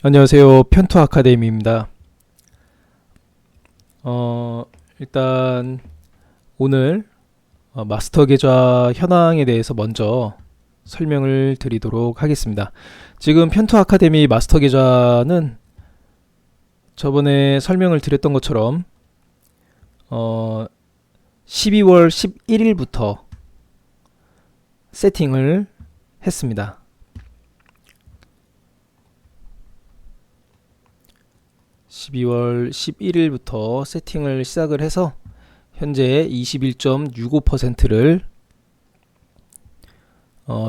안녕하세요. 편투 아카데미입니다. 일단 오늘 마스터 계좌 현황에 대해서 먼저 설명을 드리도록 하겠습니다. 지금 편투 아카데미 마스터 계좌는 저번에 설명을 드렸던 것처럼 12월 11일부터 세팅을 했습니다. 12월 11일부터 세팅을 시작을 해서 현재 21.65%를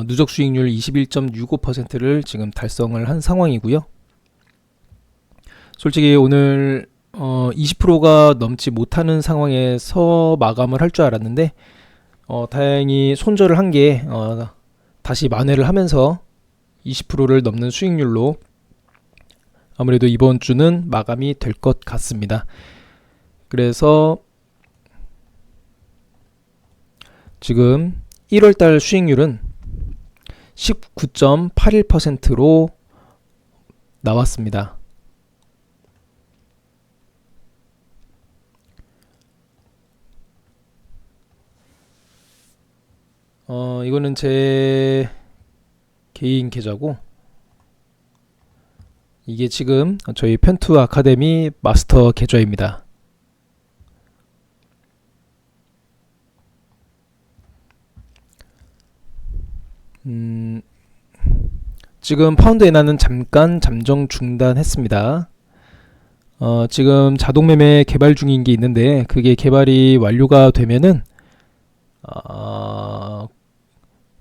누적 수익률 21.65%를 지금 달성을 한 상황이고요. 솔직히 오늘 20%가 넘지 못하는 상황에서 마감을 할 줄 알았는데 다행히 손절을 한 게 다시 만회를 하면서 20%를 넘는 수익률로 아무래도 이번 주는 마감이 될 것 같습니다. 그래서 지금 1월달 수익률은 19.81%로 나왔습니다. 이거는 제 개인 계좌고, 이게 지금 저희 편투 아카데미 마스터 계좌입니다. 지금 파운드 엔화는 잠깐 잠정 중단했습니다. 지금 자동 매매 개발 중인 게 있는데 그게 개발이 완료가 되면은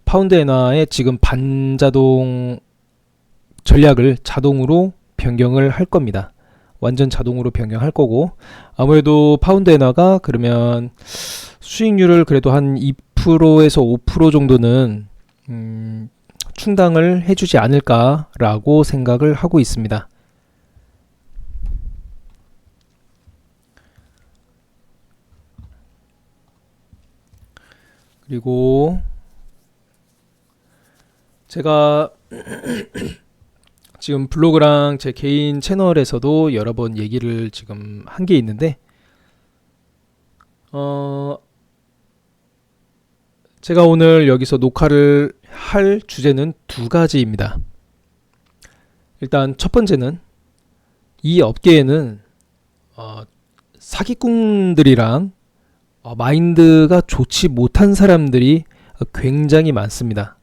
파운드 엔화의 지금 반자동 전략을 자동으로 변경을 할 겁니다. 완전 자동으로 변경할 거고, 아무래도 파운드 엔화가 그러면 수익률을 그래도 한 2%에서 5% 정도는 충당을 해주지 않을까라고 생각을 하고 있습니다. 그리고 제가 지금 블로그랑 제 개인 채널에서도 여러 번 얘기를 지금 한 게 있는데, 제가 오늘 여기서 녹화를 할 주제는 두 가지입니다. 일단 첫 번째는 이 업계에는 사기꾼들이랑 마인드가 좋지 못한 사람들이 굉장히 많습니다.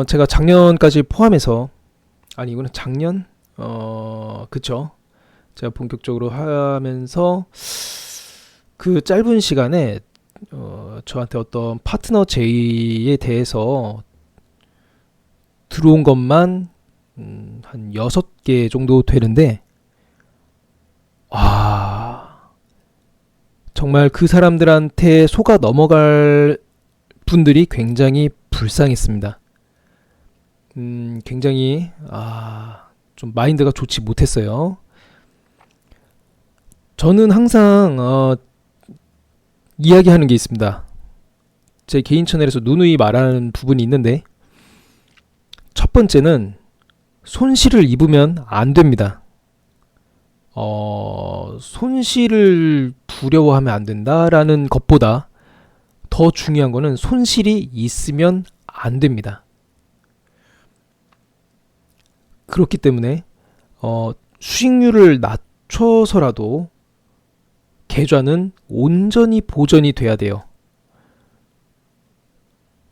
제가 작년까지 포함해서, 아니 이거는 작년? 그쵸. 제가 본격적으로 하면서 그 짧은 시간에 저한테 어떤 파트너 제의에 대해서 들어온 것만 한 6개 정도 되는데, 정말 그 사람들한테 속아 넘어갈 분들이 굉장히 불쌍했습니다. 굉장히 좀 마인드가 좋지 못했어요. 저는 항상 이야기하는 게 있습니다. 제 개인 채널에서 누누이 말하는 부분이 있는데, 첫 번째는 손실을 입으면 안 됩니다. 손실을 두려워하면 안 된다라는 것보다 더 중요한 거는 손실이 있으면 안 됩니다. 그렇기 때문에 수익률을 낮춰서라도 계좌는 온전히 보전이 돼야 돼요.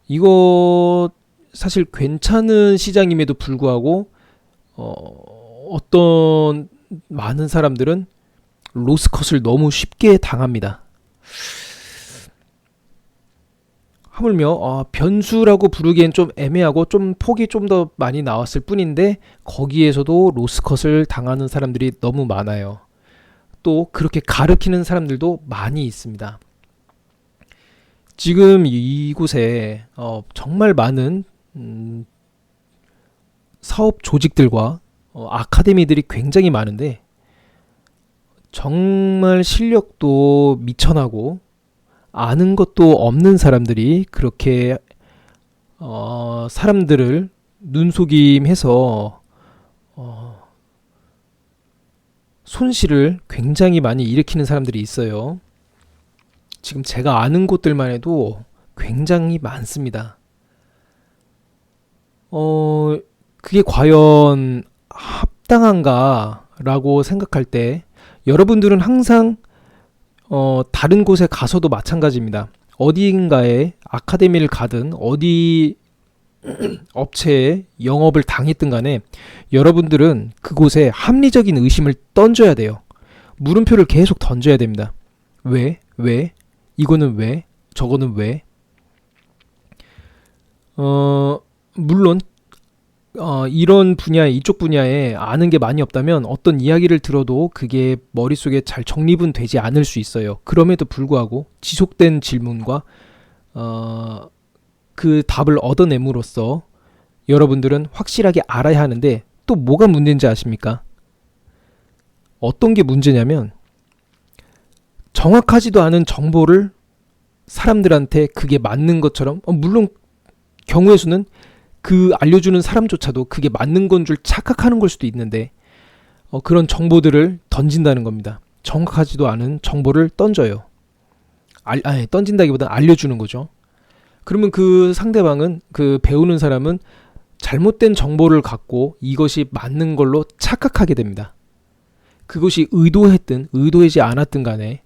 이거 사실 괜찮은 시장임에도 불구하고 어떤 많은 사람들은 로스컷을 너무 쉽게 당합니다. 하물며 변수라고 부르기엔 좀 애매하고 좀 폭이 좀 더 많이 나왔을 뿐인데 거기에서도 로스컷을 당하는 사람들이 너무 많아요. 또 그렇게 가르치는 사람들도 많이 있습니다. 지금 이곳에 정말 많은 사업 조직들과 아카데미들이 굉장히 많은데, 정말 실력도 미천하고 아는 것도 없는 사람들이 그렇게 사람들을 눈속임해서 손실을 굉장히 많이 일으키는 사람들이 있어요. 지금 제가 아는 곳들만 해도 굉장히 많습니다. 그게 과연 합당한가라고 생각할 때 여러분들은 항상 다른 곳에 가서도 마찬가지입니다. 어디인가에 아카데미를 가든 어디 업체에 영업을 당했든 간에 여러분들은 그곳에 합리적인 의심을 던져야 돼요. 물음표를 계속 던져야 됩니다. 왜? 왜? 이거는 왜? 저거는 왜? 물론 이런 분야에 이쪽 분야에 아는 게 많이 없다면 어떤 이야기를 들어도 그게 머릿속에 잘 정립은 되지 않을 수 있어요. 그럼에도 불구하고 지속된 질문과 그 답을 얻어냄으로써 여러분들은 확실하게 알아야 하는데 또 뭐가 문제인지 아십니까? 어떤 게 문제냐면 정확하지도 않은 정보를 사람들한테 그게 맞는 것처럼 물론 경우의 수는 그 알려주는 사람조차도 그게 맞는 건 줄 착각하는 걸 수도 있는데 그런 정보들을 던진다는 겁니다. 정확하지도 않은 정보를 던져요. 던진다기보다 알려주는 거죠. 그러면 그 상대방은 그 배우는 사람은 잘못된 정보를 갖고 이것이 맞는 걸로 착각하게 됩니다. 그것이 의도했든 의도하지 않았든 간에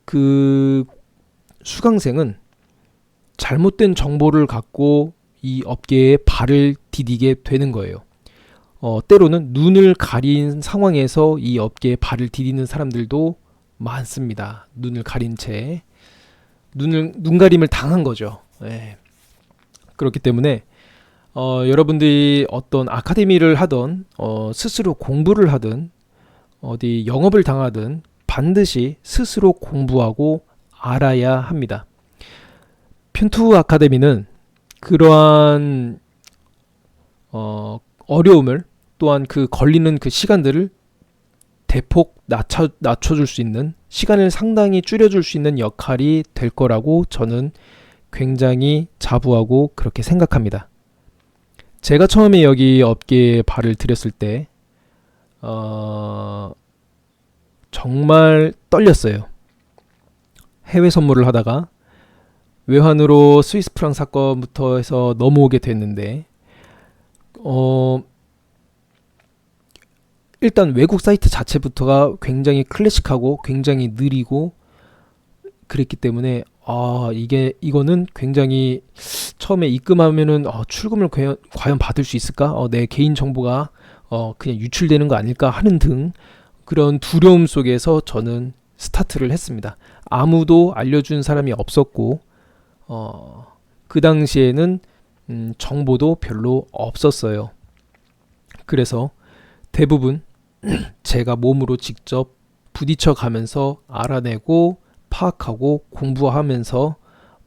그 수강생은 잘못된 정보를 갖고 이 업계에 발을 디디게 되는 거예요. 때로는 눈을 가린 상황에서 이 업계에 발을 디디는 사람들도 많습니다. 눈을 가린 채 눈가림을 당한 거죠. 네. 그렇기 때문에 여러분들이 어떤 아카데미를 하던 스스로 공부를 하든 어디 영업을 당하든 반드시 스스로 공부하고 알아야 합니다. 편투 아카데미는 그러한 어려움을 또한 그 걸리는 그 시간들을 대폭 낮춰줄 수 있는 시간을 상당히 줄여줄 수 있는 역할이 될 거라고 저는 굉장히 자부하고 그렇게 생각합니다. 제가 처음에 여기 업계에 발을 들였을 때 정말 떨렸어요. 해외 선물을 하다가 외환으로 스위스 프랑 사건부터 해서 넘어오게 됐는데 일단 외국 사이트 자체부터가 굉장히 클래식하고 굉장히 느리고 그랬기 때문에 이거는 굉장히 처음에 입금하면은 출금을 과연 받을 수 있을까? 내 개인 정보가 그냥 유출되는 거 아닐까 하는 등 그런 두려움 속에서 저는 스타트를 했습니다. 아무도 알려준 사람이 없었고 그 당시에는 정보도 별로 없었어요. 그래서 대부분 제가 몸으로 직접 부딪혀 가면서 알아내고 파악하고 공부하면서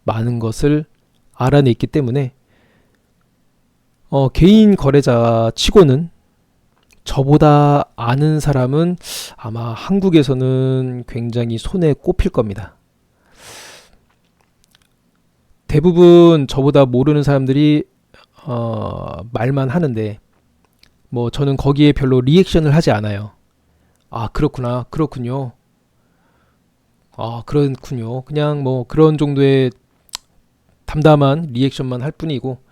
많은 것을 알아냈기 때문에 개인 거래자 치고는 저보다 아는 사람은 아마 한국에서는 굉장히 손에 꼽힐 겁니다. 대부분 저보다 모르는 사람들이 말만 하는데 뭐 저는 거기에 별로 리액션을 하지 않아요. 그렇구나, 그렇군요. 그렇군요. 그냥 뭐 그런 정도의 담담한 리액션만 할 뿐이고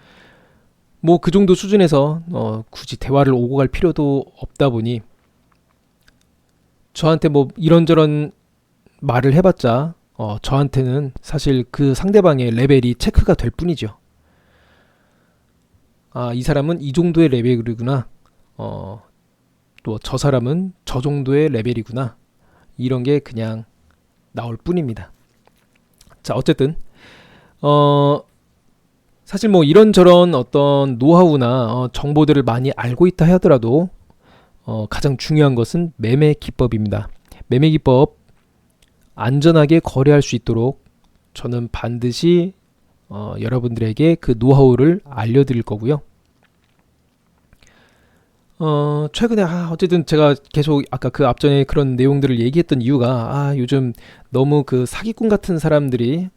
뭐 그 정도 수준에서 굳이 대화를 오고 갈 필요도 없다 보니 저한테 뭐 이런저런 말을 해봤자 저한테는 사실 그 상대방의 레벨이 체크가 될 뿐이죠. 이 사람은 이 정도의 레벨이구나. 또 저 사람은 저 정도의 레벨이구나. 이런 게 그냥 나올 뿐입니다. 자, 어쨌든 사실 뭐 이런저런 어떤 노하우나 정보들을 많이 알고 있다 하더라도 가장 중요한 것은 매매 기법입니다. 매매 기법 안전하게 거래할 수 있도록 저는 반드시 여러분들에게 그 노하우를 알려드릴 거고요. 최근에 어쨌든 제가 계속 아까 그 앞전에 그런 내용들을 얘기했던 이유가 요즘 너무 그 사기꾼 같은 사람들이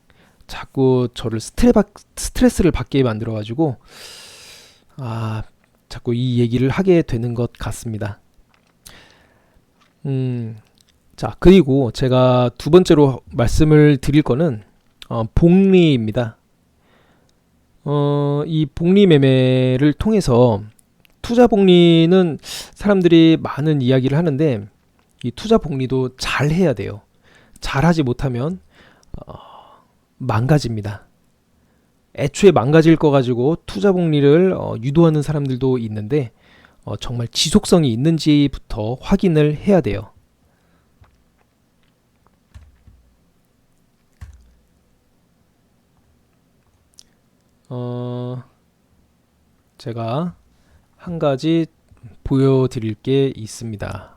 자꾸 저를 스트레스를 받게 만들어 가지고 자꾸 이 얘기를 하게 되는 것 같습니다. 자, 그리고 제가 두 번째로 말씀을 드릴 거는 복리입니다. 이 복리 매매를 통해서 투자 복리는 사람들이 많은 이야기를 하는데 이 투자 복리도 잘 해야 돼요. 잘 하지 못하면 망가집니다. 애초에 망가질 거 가지고 투자 복리를 유도하는 사람들도 있는데 정말 지속성이 있는지부터 확인을 해야 돼요. 제가 한 가지 보여드릴 게 있습니다.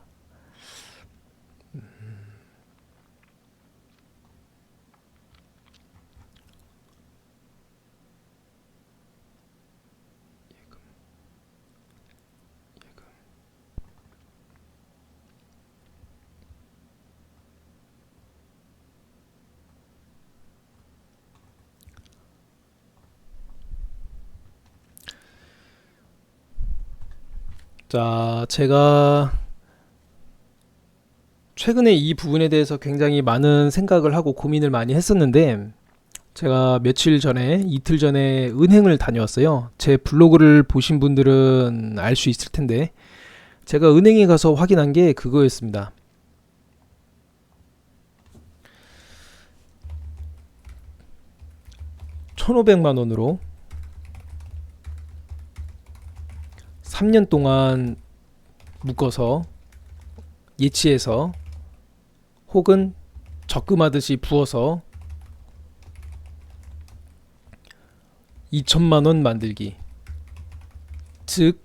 자, 제가 최근에 이 부분에 대해서 굉장히 많은 생각을 하고 고민을 많이 했었는데 제가 며칠 전에, 이틀 전에 은행을 다녀왔어요. 제 블로그를 보신 분들은 알 수 있을 텐데 제가 은행에 가서 확인한 게 그거였습니다. 1,500만 원으로 3년 동안 묶어서 예치해서 혹은 적금하듯이 부어서 2천만 원 만들기. 즉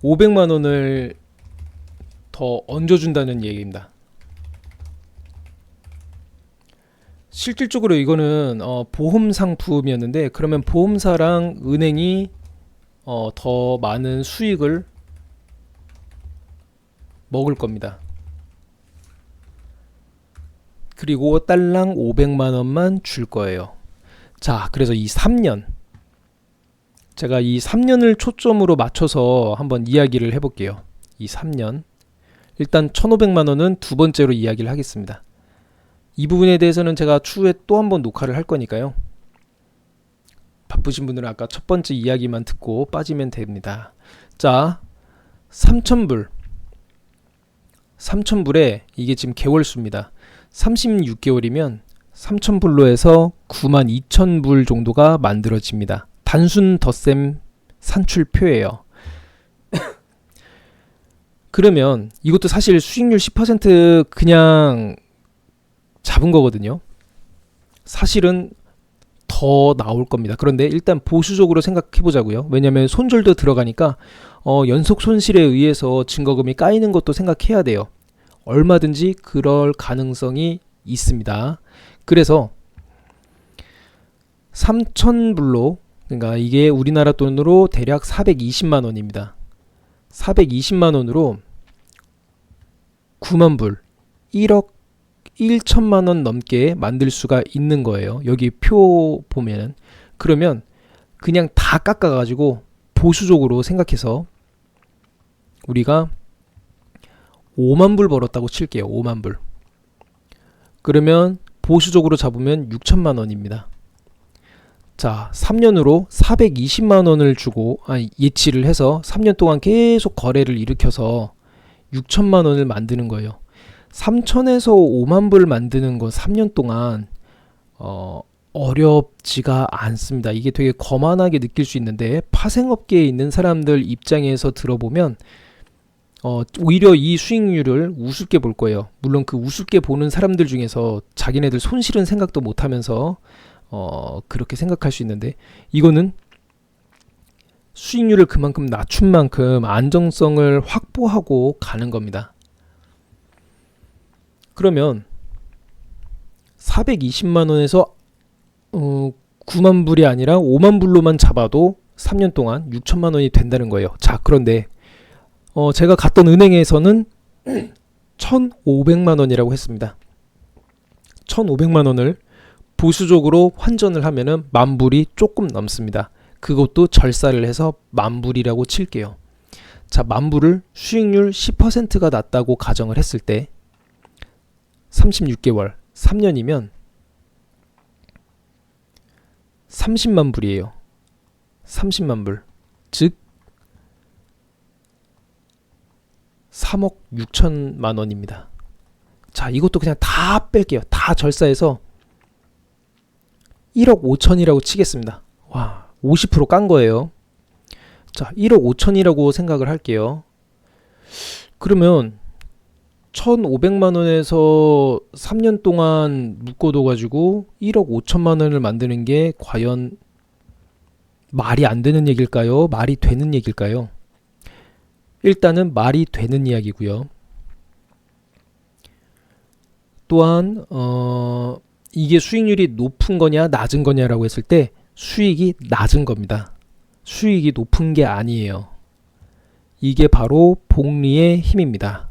500만 원을 더 얹어준다는 얘기입니다. 실질적으로 이거는 보험 상품이었는데 그러면 보험사랑 은행이 더 많은 수익을 먹을 겁니다. 그리고 딸랑 500만 원만 줄 거예요. 자, 그래서 이 3년, 제가 이 3년을 초점으로 맞춰서 한번 이야기를 해볼게요. 이 3년, 일단 1,500만 원은 두 번째로 이야기를 하겠습니다. 이 부분에 대해서는 제가 추후에 또 한번 녹화를 할 거니까요. 바쁘신 분들은 아까 첫 번째 이야기만 듣고 빠지면 됩니다. 자, 3,000불. 3,000불에 이게 지금 개월수입니다. 36개월이면 3,000불로 해서 92,000불 정도가 만들어집니다. 단순 덧셈 산출표예요. 그러면 이것도 사실 수익률 10% 그냥 잡은 거거든요. 사실은 더 나올 겁니다. 그런데 일단 보수적으로 생각해 보자고요. 왜냐하면 손절도 들어가니까 연속 손실에 의해서 증거금이 까이는 것도 생각해야 돼요. 얼마든지 그럴 가능성이 있습니다. 그래서 3,000불로, 그러니까 이게 우리나라 돈으로 대략 420만 원입니다. 420만 원으로 9만 불, 1억 1천만 원 넘게 만들 수가 있는 거예요. 여기 표 보면은. 그러면 그냥 다 깎아가지고 보수적으로 생각해서 우리가 5만 불 벌었다고 칠게요. 5만 불. 그러면 보수적으로 잡으면 6천만 원입니다. 자, 3년으로 420만 원을 주고 예치를 해서 3년 동안 계속 거래를 일으켜서 6천만 원을 만드는 거예요. 3천에서 5만 불 만드는 건 3년 동안 어렵지가 않습니다. 이게 되게 거만하게 느낄 수 있는데 파생업계에 있는 사람들 입장에서 들어보면 오히려 이 수익률을 우습게 볼 거예요. 물론 그 우습게 보는 사람들 중에서 자기네들 손실은 생각도 못하면서 그렇게 생각할 수 있는데 이거는 수익률을 그만큼 낮춘 만큼 안정성을 확보하고 가는 겁니다. 그러면 420만 원에서 9만 불이 아니라 5만 불로만 잡아도 3년 동안 6천만 원이 된다는 거예요. 자, 그런데 제가 갔던 은행에서는 1,500만 원이라고 했습니다. 1,500만 원을 보수적으로 환전을 하면은 만 불이 조금 넘습니다. 그것도 절사를 해서 만불이라고 칠게요. 자, 만불을 수익률 10%가 낮다고 가정을 했을 때 36개월, 3년이면 30만 불이에요. 30만 불. 즉 3억 6천만 원입니다. 자, 이것도 그냥 다 뺄게요. 다 절사해서 1억 5천이라고 치겠습니다. 와, 50% 깐 거예요. 자, 1억 5천이라고 생각을 할게요. 그러면 1,500만 원에서 3년 동안 묶어둬 가지고 1억 5천만 원을 만드는 게 과연 말이 안 되는 얘기일까요? 말이 되는 얘기일까요? 일단은 말이 되는 이야기고요. 또한 이게 수익률이 높은 거냐 낮은 거냐라고 했을 때 수익이 낮은 겁니다. 수익이 높은 게 아니에요. 이게 바로 복리의 힘입니다.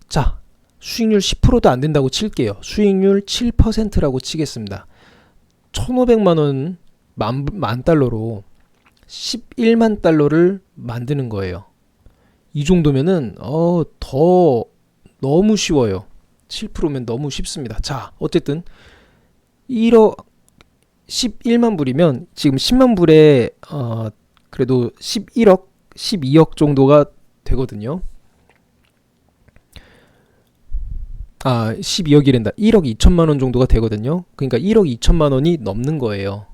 자, 수익률 10%도 안 된다고 칠게요. 수익률 7%라고 치겠습니다. 1,500만 원 만 달러로 11만 달러를 만드는 거예요. 이 정도면은 더 너무 쉬워요. 7%면 너무 쉽습니다. 자, 어쨌든 1억 11만 불이면 지금 10만 불에 그래도 11억, 12억 정도가 되거든요. 12억이란다. 1억 2천만 원 정도가 되거든요. 그러니까 1억 2천만 원이 넘는 거예요.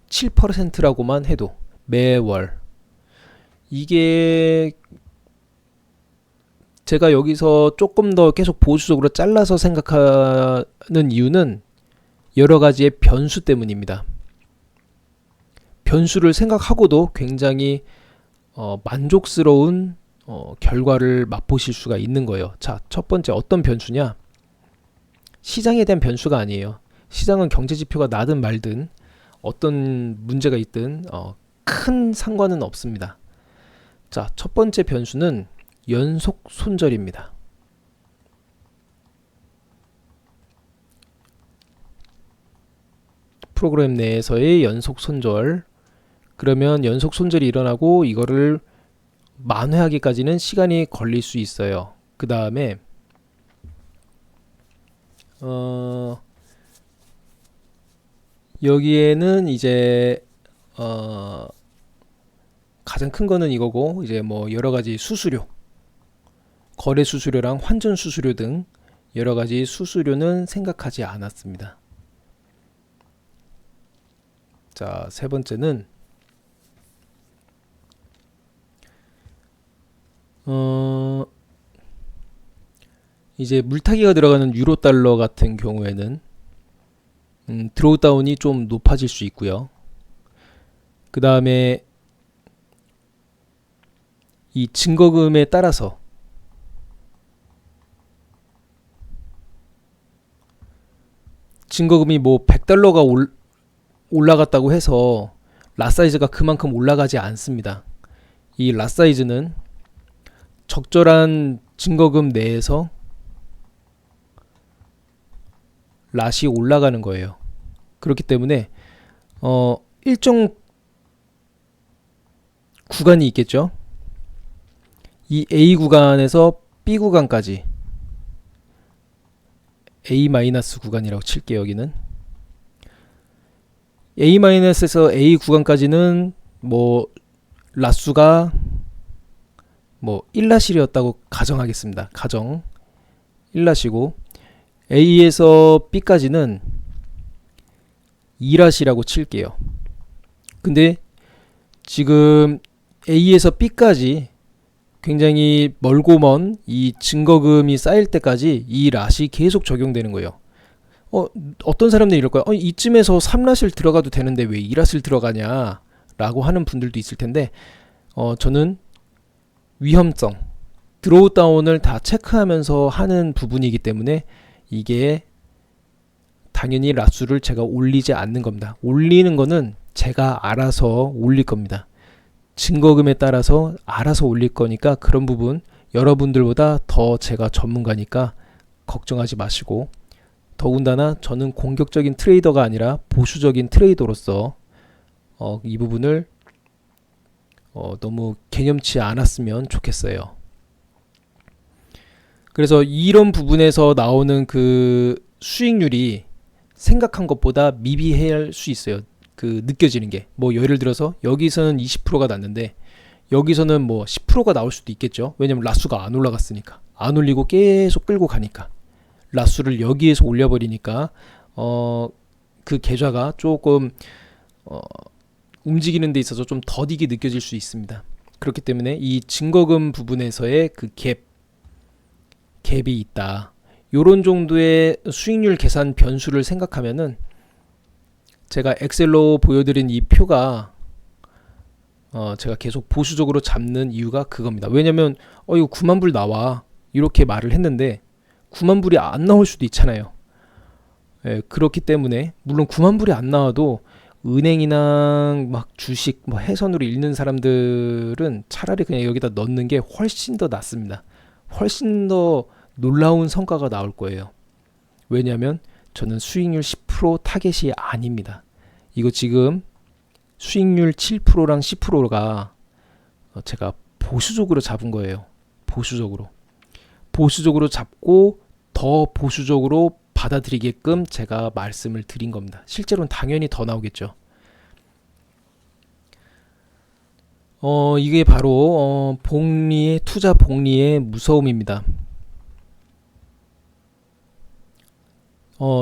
7%라고만 해도 매월. 이게 제가 여기서 조금 더 계속 보수적으로 잘라서 생각하는 이유는 여러 가지의 변수 때문입니다. 변수를 생각하고도 굉장히 만족스러운 결과를 맛보실 수가 있는 거예요. 자, 첫 번째 어떤 변수냐? 시장에 대한 변수가 아니에요. 시장은 경제 지표가 나든 말든 어떤 문제가 있든 큰 상관은 없습니다. 자, 첫 번째 변수는 연속 손절입니다. 프로그램 내에서의 연속 손절. 그러면 연속 손절이 일어나고 이거를 만회하기까지는 시간이 걸릴 수 있어요. 그 다음에 여기에는 이제 가장 큰 거는 이거고, 이제 뭐 여러 가지 수수료, 거래 수수료랑 환전 수수료 등 여러 가지 수수료는 생각하지 않았습니다. 자, 세 번째는 이제 물타기가 들어가는 유로 달러 같은 경우에는 드로우다운이 좀 높아질 수 있고요. 그 다음에 이 증거금에 따라서 증거금이 뭐 100달러가 올라갔다고 해서 랏사이즈가 그만큼 올라가지 않습니다. 이 랏사이즈는 적절한 증거금 내에서 랏이 올라가는 거예요. 그렇기 때문에 일정 구간이 있겠죠. 이 A 구간에서 B 구간까지, A- 구간이라고 칠게요. 여기는 A-에서 A 구간까지는 뭐 랏수가 뭐 1랏이었다고 가정하겠습니다. 가정 1랏이고 A에서 B까지는 2랏이라고 칠게요. 근데 지금 A에서 B까지 굉장히 멀고 먼 이 증거금이 쌓일 때까지 이 랏이 계속 적용되는 거예요. 어떤 사람들이 이럴 거야. 이쯤에서 3랏을 들어가도 되는데 왜 2랏을 들어가냐 라고 하는 분들도 있을 텐데 저는 위험성, 드로우 다운을 다 체크하면서 하는 부분이기 때문에 이게 당연히 랏수를 제가 올리지 않는 겁니다. 올리는 거는 제가 알아서 올릴 겁니다. 증거금에 따라서 알아서 올릴 거니까 그런 부분 여러분들보다 더 제가 전문가니까 걱정하지 마시고, 더군다나 저는 공격적인 트레이더가 아니라 보수적인 트레이더로서 이 부분을 너무 개념치 않았으면 좋겠어요. 그래서 이런 부분에서 나오는 그 수익률이 생각한 것보다 미비할 수 있어요. 그 느껴지는 게 뭐 예를 들어서 여기서는 20%가 났는데 여기서는 뭐 10%가 나올 수도 있겠죠. 왜냐면 라수가 안 올라갔으니까, 안 올리고 계속 끌고 가니까, 라수를 여기에서 올려버리니까 그 계좌가 조금 움직이는 데 있어서 좀 더디게 느껴질 수 있습니다. 그렇기 때문에 이 증거금 부분에서의 그 갭이 있다. 요런 정도의 수익률 계산 변수를 생각하면은 제가 엑셀로 보여드린 이 표가 제가 계속 보수적으로 잡는 이유가 그겁니다. 왜냐면 이거 9만 불 나와 이렇게 말을 했는데 9만 불이 안 나올 수도 있잖아요. 예, 그렇기 때문에 물론 9만 불이 안 나와도 은행이나 막 주식 뭐 해선으로 읽는 사람들은 차라리 그냥 여기다 넣는 게 훨씬 더 낫습니다. 훨씬 더 놀라운 성과가 나올 거예요. 왜냐하면 저는 수익률 10% 타겟이 아닙니다. 이거 지금 수익률 7%랑 10%가 제가 보수적으로 잡은 거예요. 보수적으로 잡고 더 보수적으로 받아들이게끔 제가 말씀을 드린 겁니다. 실제로는 당연히 더 나오겠죠. 이게 바로 투자 복리의 무서움입니다.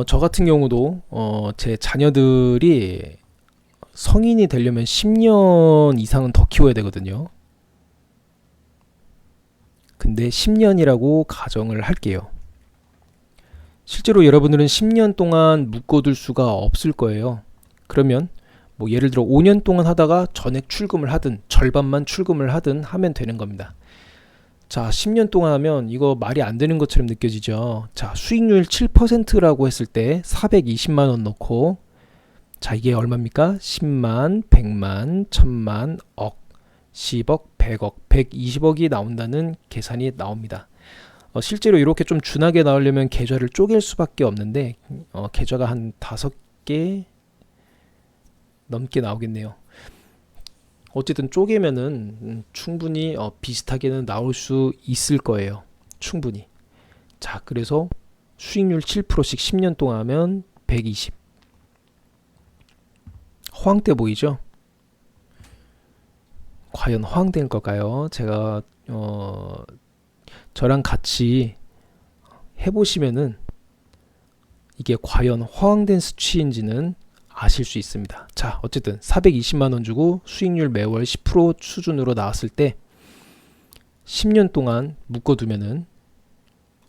저 같은 경우도 제 자녀들이 성인이 되려면 10년 이상은 더 키워야 되거든요. 근데 10년이라고 가정을 할게요. 실제로 여러분들은 10년 동안 묶어둘 수가 없을 거예요. 그러면 뭐 예를 들어 5년 동안 하다가 전액 출금을 하든 절반만 출금을 하든 하면 되는 겁니다. 자, 10년 동안 하면 이거 말이 안 되는 것처럼 느껴지죠. 자, 수익률 7%라고 했을 때 420만 원 넣고, 자, 이게 얼마입니까? 10만, 100만, 1000만, 억, 10억, 100억, 120억이 나온다는 계산이 나옵니다. 실제로 이렇게 좀 준하게 나오려면 계좌를 쪼갤 수밖에 없는데 계좌가 한 5개 넘게 나오겠네요. 어쨌든 쪼개면은 충분히 비슷하게는 나올 수 있을 거예요. 충분히. 자, 그래서 수익률 7%씩 10년 동안 하면 120. 허황돼 보이죠? 과연 허황된 걸까요? 제가 저랑 같이 해보시면은 이게 과연 허황된 수치인지는 아실 수 있습니다. 자, 어쨌든 420만 원 주고 수익률 매월 10% 수준으로 나왔을 때 10년 동안 묶어두면은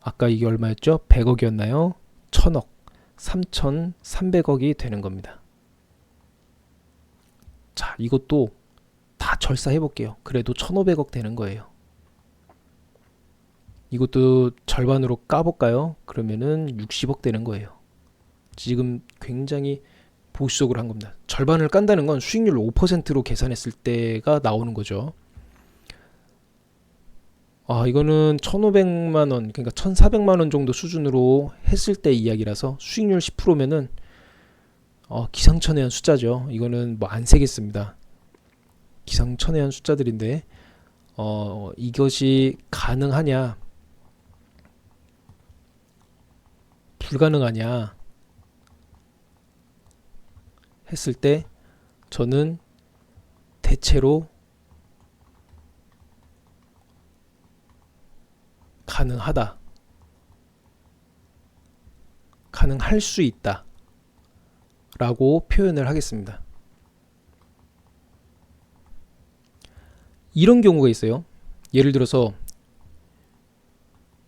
아까 이게 얼마였죠? 100억이었나요? 1000억, 3300억이 되는 겁니다. 자, 이것도 다 절사해 볼게요. 그래도 1500억 되는 거예요. 이것도 절반으로 까볼까요? 그러면은 60억 되는 거예요. 지금 굉장히 보수적으로 한 겁니다. 절반을 깐다는 건 수익률 5%로 계산했을 때가 나오는 거죠. 이거는 1500만 원, 그러니까 1400만 원 정도 수준으로 했을 때 이야기라서 수익률 10%면은 기상천외한 숫자죠. 이거는 뭐 안 세겠습니다. 기상천외한 숫자들인데 이것이 가능하냐, 불가능하냐 했을 때 저는 대체로 가능하다, 가능할 수 있다 라고 표현을 하겠습니다. 이런 경우가 있어요. 예를 들어서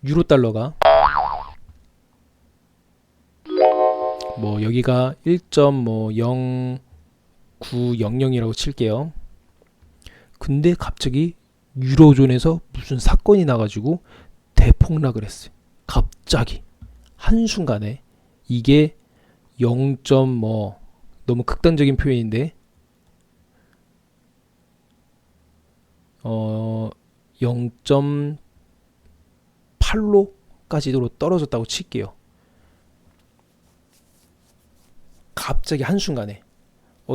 유로 달러가 뭐 여기가 1.0900이라고 칠게요. 근데 갑자기 유로존에서 무슨 사건이 나가지고 대폭락을 했어요. 갑자기 한순간에 이게 0. 너무 극단적인 표현인데 0.8로까지도 떨어졌다고 칠게요. 갑자기 한순간에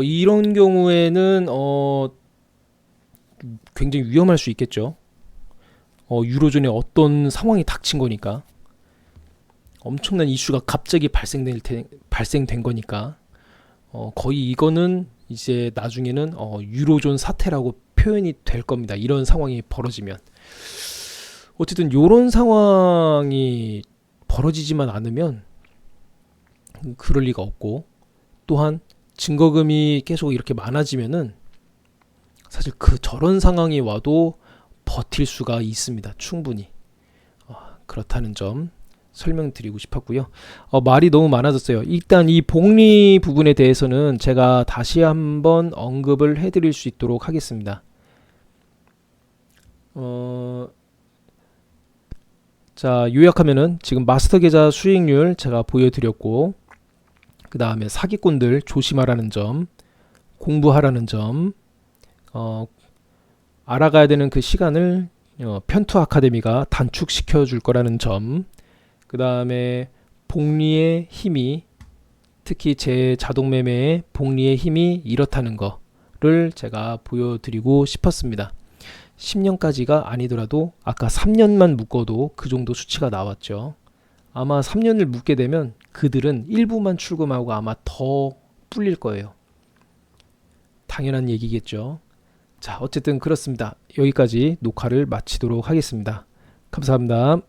이런 경우에는 굉장히 위험할 수 있겠죠. 유로존에 어떤 상황이 닥친 거니까. 엄청난 이슈가 갑자기 발생된 거니까. 거의 이거는 이제 나중에는 유로존 사태라고 표현이 될 겁니다. 이런 상황이 벌어지면. 어쨌든 이런 상황이 벌어지지만 않으면 그럴 리가 없고, 또한 증거금이 계속 이렇게 많아지면은 사실 저런 상황이 와도 버틸 수가 있습니다. 충분히. 그렇다는 점 설명드리고 싶었고요. 말이 너무 많아졌어요. 일단 이 복리 부분에 대해서는 제가 다시 한번 언급을 해드릴 수 있도록 하겠습니다. 자, 요약하면은 지금 마스터 계좌 수익률 제가 보여드렸고, 그 다음에 사기꾼들 조심하라는 점, 공부하라는 점, 알아가야 되는 그 시간을 편투 아카데미가 단축시켜 줄 거라는 점, 그 다음에 복리의 힘이, 특히 제 자동매매의 복리의 힘이 이렇다는 거를 제가 보여드리고 싶었습니다. 10년까지가 아니더라도 아까 3년만 묶어도 그 정도 수치가 나왔죠. 아마 3년을 묶게 되면 그들은 일부만 출금하고 아마 더 불릴 거예요. 당연한 얘기겠죠. 자, 어쨌든 그렇습니다. 여기까지 녹화를 마치도록 하겠습니다. 감사합니다.